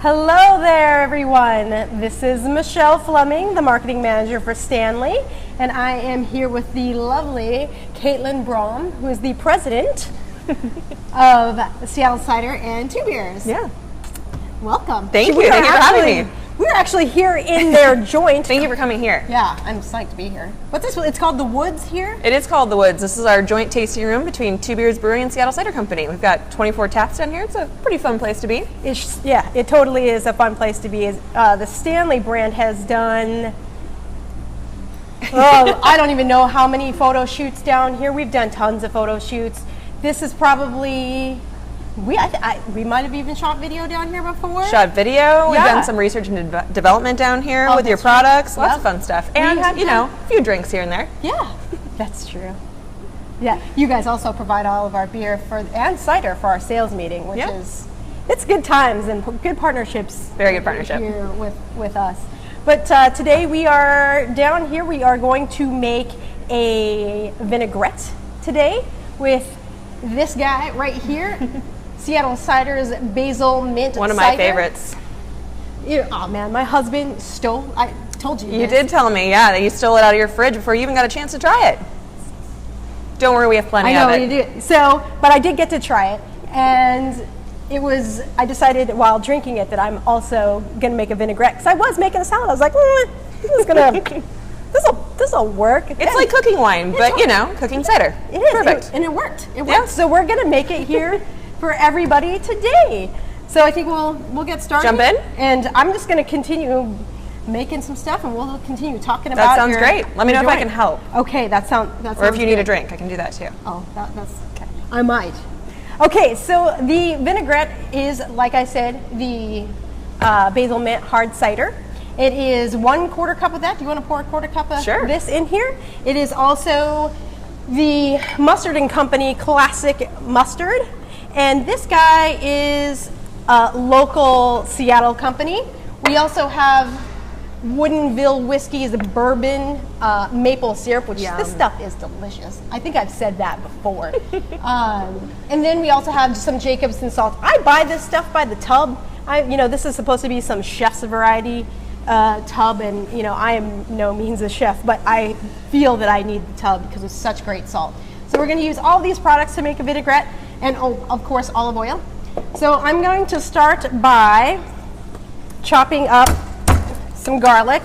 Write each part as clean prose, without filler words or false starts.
Hello there, everyone. This is Michelle Fleming, the marketing manager for Stanley, and I am here with the lovely Caitlin Brom, who is the president of Seattle Cider and Two Beers. Yeah. Welcome. Thank you. Thank you for having me. We're actually here in their joint. Thank you for coming here. Yeah, I'm psyched to be here. What's this? It's called The Woods here? It is called The Woods. This is our joint tasting room between Two Beers Brewing and Seattle Cider Company. We've got 24 taps down here. It's a pretty fun place to be. Yeah, it totally is a fun place to be. The Stanley brand has done, I don't even know how many photo shoots down here. We've done tons of photo shoots. This is probably, we might have even shot video down here before. Shot video. We've done some research and development down here with your products. Lots of fun stuff. And, a few drinks here and there. Yeah, that's true. Yeah, you guys also provide all of our beer and cider for our sales meeting, which is, it's good times and good partnerships. Very good partnership. Here with us. But today we are down here, we are going to make a vinaigrette today with this guy right here. Seattle Cider's Basil Mint Cider. One of my favorites. Oh man, my husband stole, I told you. You did tell me, yeah, that you stole it out of your fridge before you even got a chance to try it. Don't worry, we have plenty of it. I know you do. So, but I did get to try it, and I decided while drinking it that I'm also going to make a vinaigrette, because I was making a salad. I was like, this is going to, this'll work. It's like cooking wine, but cooking cider. It is. Perfect. And it worked. It worked. Yeah. So we're going to make it here for everybody today. So I think we'll get started. Jump in. And I'm just going to continue making some stuff, and we'll continue talking about. That sounds great. Let me know if I can help. Okay, that sounds. Or if you need a drink, I can do that too. Oh, that's okay. I might. Okay, so the vinaigrette is, like I said, the Basil Mint hard cider. It is 1/4 cup of that. Do you want to pour a 1/4 cup of this in here? It is also the Mustard and Company Classic Mustard. And this guy is a local Seattle company. We also have Woodinville Whiskey's bourbon maple syrup, which this stuff is delicious. I think I've said that before. And then we also have some Jacobson salt. I buy this stuff by the tub. This is supposed to be some chef's variety tub, and I am no means a chef, but I feel that I need the tub because it's such great salt. So we're going to use all these products to make a vinaigrette, and of course olive oil. So I'm going to start by chopping up some garlic.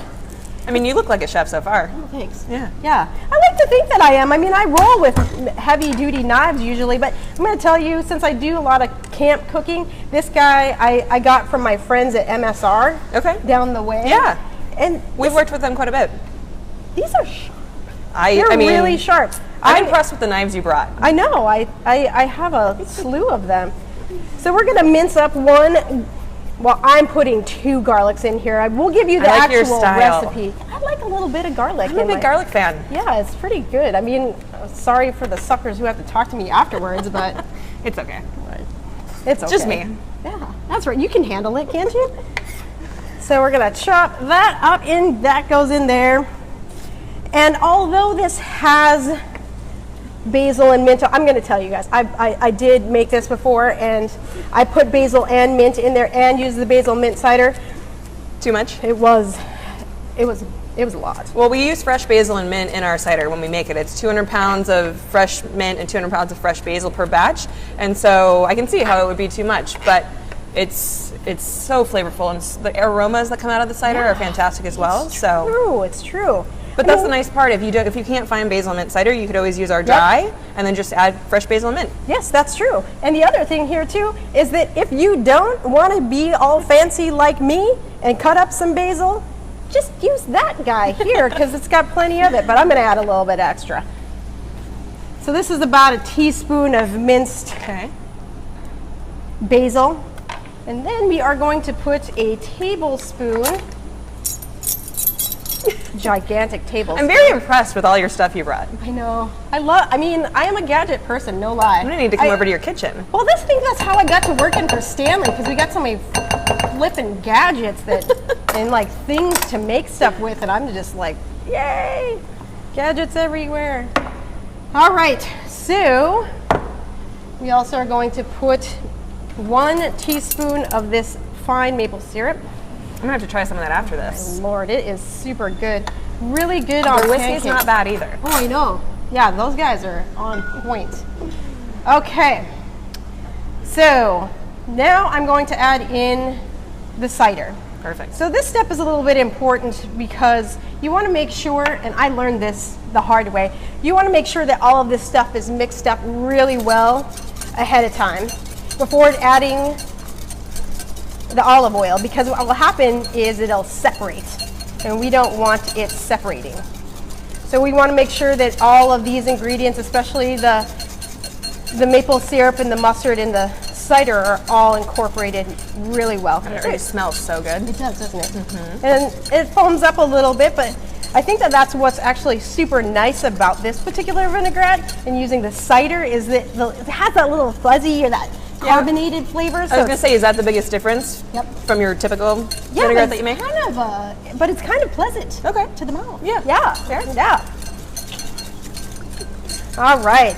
I mean, you look like a chef so far. Oh, thanks. Yeah. I like to think that I am. I mean, I roll with heavy duty knives usually, but I'm going to tell you, since I do a lot of camp cooking, this guy I got from my friends at MSR down the way. Yeah. And we've worked with them quite a bit. These are sharp. They're really sharp. I'm impressed with the knives you brought. I know. I have a slew of them. So we're going to mince up one. Well, I'm putting 2 garlics in here. I will give you the actual recipe. I like a little bit of garlic. I'm a big garlic fan. Yeah, it's pretty good. I mean, sorry for the suckers who have to talk to me afterwards, but it's okay. It's okay. Just me. Yeah, that's right. You can handle it, can't you? So we're going to chop that up that goes in there. And although this has basil and mint, I'm going to tell you guys, I did make this before, and I put basil and mint in there and used the basil mint cider. Too much? It was a lot. Well, we use fresh basil and mint in our cider when we make it. It's 200 pounds of fresh mint and 200 pounds of fresh basil per batch, and so I can see how it would be too much, but it's so flavorful, and the aromas that come out of the cider are fantastic as well. It's true. But that's the nice part. If you can't find basil mint cider, you could always use our dry and then just add fresh basil and mint. Yes, that's true. And the other thing here too is that if you don't want to be all fancy like me and cut up some basil, just use that guy here because it's got plenty of it, but I'm going to add a little bit extra. So this is about a teaspoon of minced basil. And then we are going to put a tablespoon, gigantic tablespoon. I'm very impressed with all your stuff you brought. I know. I am a gadget person, no lie. I'm going to need to come over to your kitchen. Well, that's how I got to working for Stanley, because we got so many flipping gadgets and like things to make stuff with, and I'm just like, yay, gadgets everywhere. All right, so we also are going to put 1 teaspoon of this fine maple syrup. I'm gonna have to try some of that after this. Lord, it is super good. Really good on The whiskey's pancakes. not bad either. Oh, I know. Yeah, those guys are on point. Okay. So now I'm going to add in the cider. Perfect. So this step is a little bit important because you want to make sure, and I learned this the hard way, you want to make sure that all of this stuff is mixed up really well ahead of time before adding the olive oil, because what will happen is it'll separate, and we don't want it separating. So we want to make sure that all of these ingredients, especially the maple syrup and the mustard and the cider, are all incorporated really well. And it already smells so good. It does, doesn't it? Mm-hmm. And it foams up a little bit, but I think that that's what's actually super nice about this particular vinaigrette and using the cider is that it has that little fuzzy or that carbonated flavor. I was going to say, is that the biggest difference from your typical vinaigrette that you make? Kind of, but it's kind of pleasant to the mouth. Yeah. Yeah. Fair. Yeah. All right.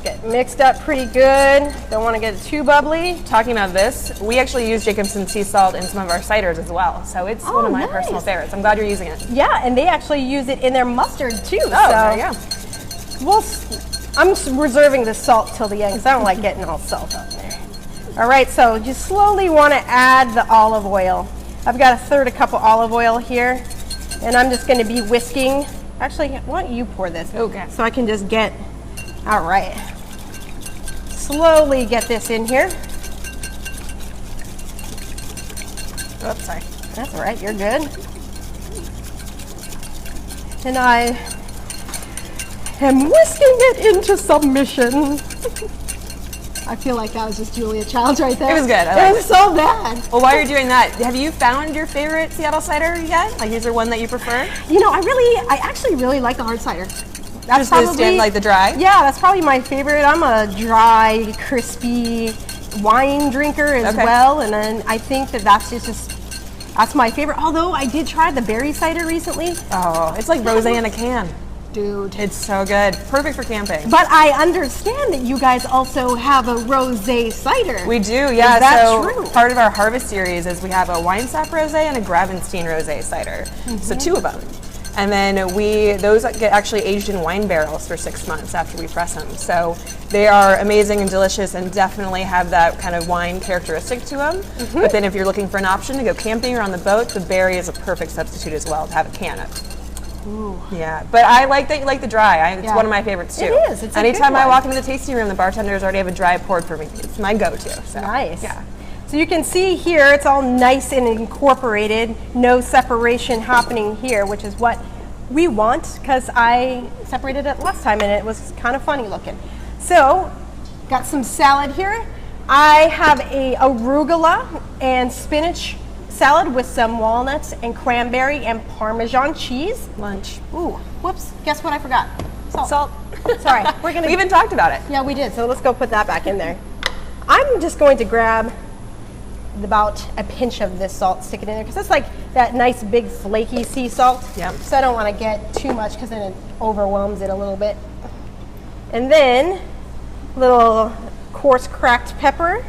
Get mixed up pretty good. Don't want to get it too bubbly. Talking about this, we actually use Jacobson sea salt in some of our ciders as well. So it's one of my personal favorites. I'm glad you're using it. Yeah, and they actually use it in their mustard too. Oh, so there you go. I'm reserving the salt till the end because I don't like getting all salt up there. All right, so you slowly want to add the olive oil. I've got 1/3 cup of olive oil here, and I'm just going to be whisking. Actually, why don't you pour this? Okay. So I can just get, all right. Slowly get this in here. Oops, sorry. That's all right, you're good. And I am whisking it into submission. I feel like that was just Julia Childs right there. It was good. It was so bad. Well, while you're doing that, have you found your favorite Seattle cider yet? Like, is there one that you prefer? You know, I actually really like the hard cider. That's just like the dry? Yeah, that's probably my favorite. I'm a dry, crispy wine drinker as well, and then I think that that's my favorite. Although I did try the berry cider recently. Oh, it's like rosé in a can. Dude. It's so good. Perfect for camping. But I understand that you guys also have a rosé cider. We do, yeah. Is that true? Part of our harvest series is we have a wine sap rosé and a Gravenstein rosé cider. So 2 of them. And then those get actually aged in wine barrels for 6 months after we press them. So they are amazing and delicious and definitely have that kind of wine characteristic to them. But then if you're looking for an option to go camping or on the boat, the berry is a perfect substitute as well to have a can of. Ooh. Yeah, but I like that you like the dry. It's one of my favorites too. It is. It's Anytime a good I one. walk into the tasting room, the bartenders already have a dry poured for me. It's my go-to. So. Nice. Yeah. So you can see here, it's all nice and incorporated. No separation happening here, which is what we want, because I separated it last time and it was kind of funny looking. So, got some salad here. I have a arugula and spinach salad with some walnuts and cranberry and Parmesan cheese. Lunch. Ooh, whoops, guess what I forgot? Salt. Sorry, we even talked about it. Yeah, we did, so let's go put that back in there. I'm just going to grab about a pinch of this salt, stick it in there, because it's like that nice big flaky sea salt. Yep. So I don't want to get too much because then it overwhelms it a little bit. And then little coarse cracked pepper.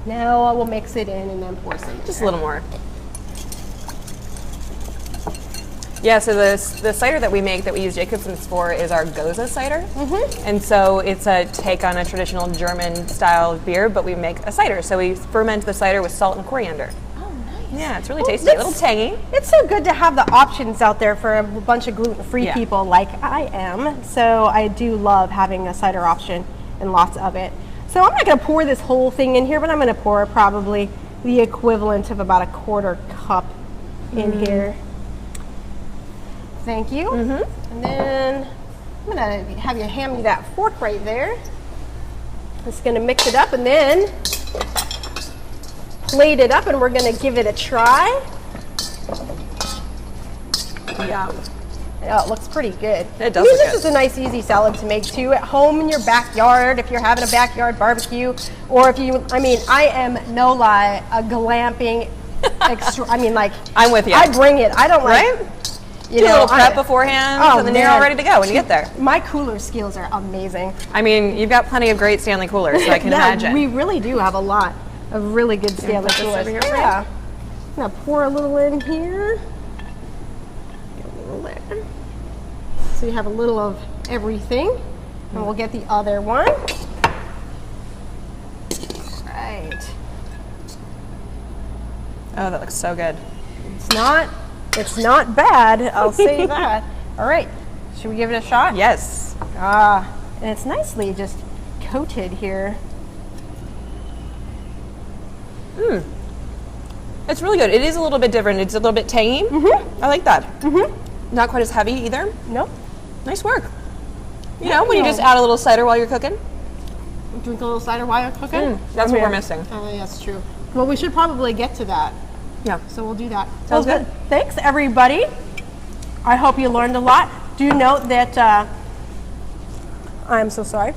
Now I will mix it in and then pour some. Just a little more. Yeah, so the cider that we make that we use Jacobson's for is our Goza cider. And so it's a take on a traditional German style beer, but we make a cider. So we ferment the cider with salt and coriander. Oh, nice. Yeah, it's really tasty, a little tangy. It's so good to have the options out there for a bunch of gluten-free people like I am. So I do love having a cider option and lots of it. So I'm not going to pour this whole thing in here, but I'm going to pour probably the equivalent of about 1/4 cup in here. Thank you. And then I'm going to have you hand me that fork right there. Just going to mix it up and then plate it up, and we're going to give it a try. Yeah. Oh, it looks pretty good. It does I mean, look this good. is a nice, easy salad to make too at home in your backyard. If you're having a backyard barbecue, or if you, I mean, I am no lie a glamping. I mean, like I'm with you. I bring it. I don't like. Right? You Do a know, little prep beforehand, Oh, and then you're man. all ready to go when you get there. My cooler skills are amazing. I mean, you've got plenty of great Stanley coolers, so I can Yeah, imagine. we really do have a lot of really good Stanley put this coolers. over here for you? Yeah. I'm gonna pour a little in here. Get a little there. So you have a little of everything. And we'll get the other one. Right. Oh, that looks so good. It's not bad, I'll say that. All right, should we give it a shot? Yes. And it's nicely just coated here. It's really good. It is a little bit different. It's a little bit tangy. I like that. Not quite as heavy either. Nope. Nice work. You know, when you just add a little cider while you're cooking. Drink a little cider while you're cooking? That's what we're missing. Oh, that's true. Well, we should probably get to that. Yeah. So we'll do that. Sounds good. Thanks, everybody. I hope you learned a lot. Do note that, I'm so sorry,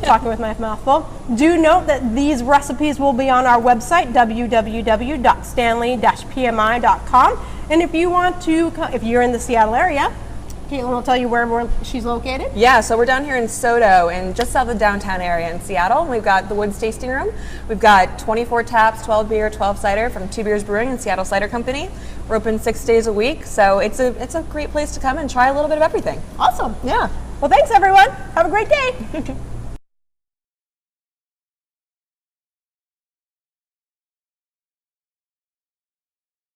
talking with my mouth full. Do note that these recipes will be on our website, www.stanley-pmi.com. And if you want to, if you're in the Seattle area, Caitlin will tell you where she's located. Yeah, so we're down here in Soto, and just south of the downtown area in Seattle. We've got the Woods Tasting Room. We've got 24 taps, 12 beer, 12 cider from Two Beers Brewing and Seattle Cider Company. We're open 6 days a week, so it's a great place to come and try a little bit of everything. Awesome. Yeah. Well, thanks, everyone. Have a great day.